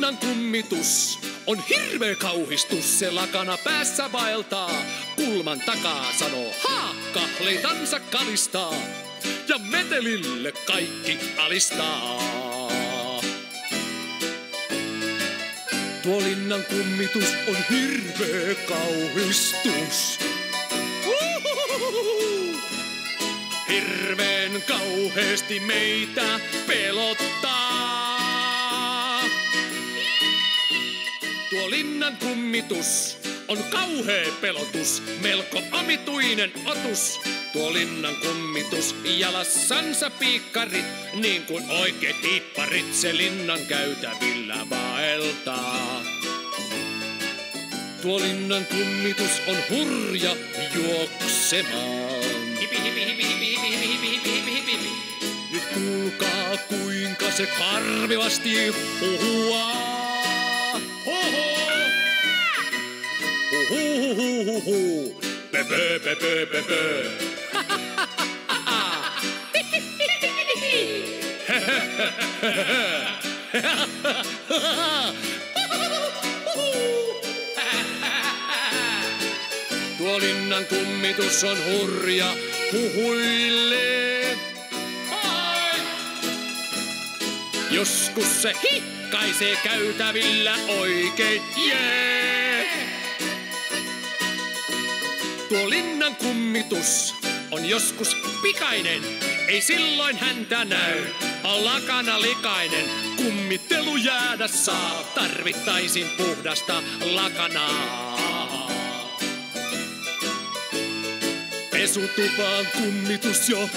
linnan kummitus on hirveä kauhistus. Se lakana päässä vaeltaa, kulman takaa sanoo haakka, leitansa kalistaa ja metelille kaikki alistaa. Tuo linnan kummitus on hirveä kauhistus. Hirveen kauheesti meitä pelottaa. Tuo linnan kummitus on kauhea pelotus, melko omituinen otus. Tuo linnan kummitus, jalassansa piikkarit, niin kuin oikeet hiipparit se linnan käytävillä vaeltaa. Tuo linnan kummitus on hurja juoksemaan. Hipi, hipi, hipi, hipi, hipi, hipi, hipi, hipi, hipi, hipi. Nyt kuulkaa kuinka se karmivasti huhuaa. Hoho! Huhuhuhuhu. Pepö, pepö, pepö. Tuo linnan kummitus on hurja, huhuilee. Hai! Joskus se hikkaisee käytävillä oikein, jee! Tuo linnan kummitus on joskus pikainen, ei silloin häntä näy. On lakana likainen, kummittelu jäädä saa, tarvittaisin puhdasta lakanaa. Pesutupaan kummitus jo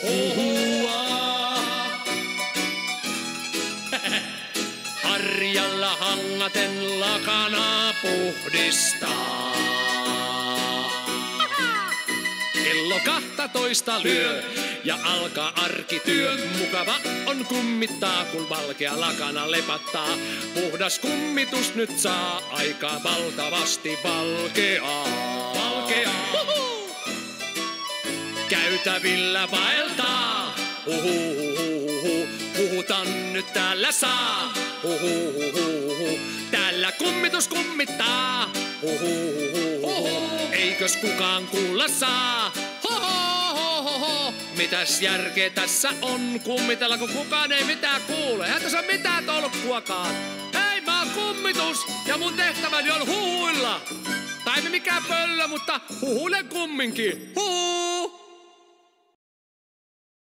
huhuaa. Harjalla hangaten lakanaa puhdistaa. Kello 12 lyö ja alkaa arkityö. Mukava on kummittaa, kun valkea lakana lepattaa. Puhdas kummitus nyt saa aikaa valtavasti valkeaa. Valkeaa. Käytävillä vaeltaa. Huhuhuhuhu. Puhutan nyt täällä saa. Huhuhuhuhu. Täällä kummitus kummittaa. Huhuhuhuhu. Eikös kukaan kuulla saa? Hohohohoho. Mitäs järkeä tässä on kummitella, kun kukaan ei mitään kuule? Eihän tässä ole mitään tolkkuakaan. Hei, mä oon kummitus ja mun tehtäväni on huhuilla. Tai mikään pöllö, mutta huhuilen kumminkin.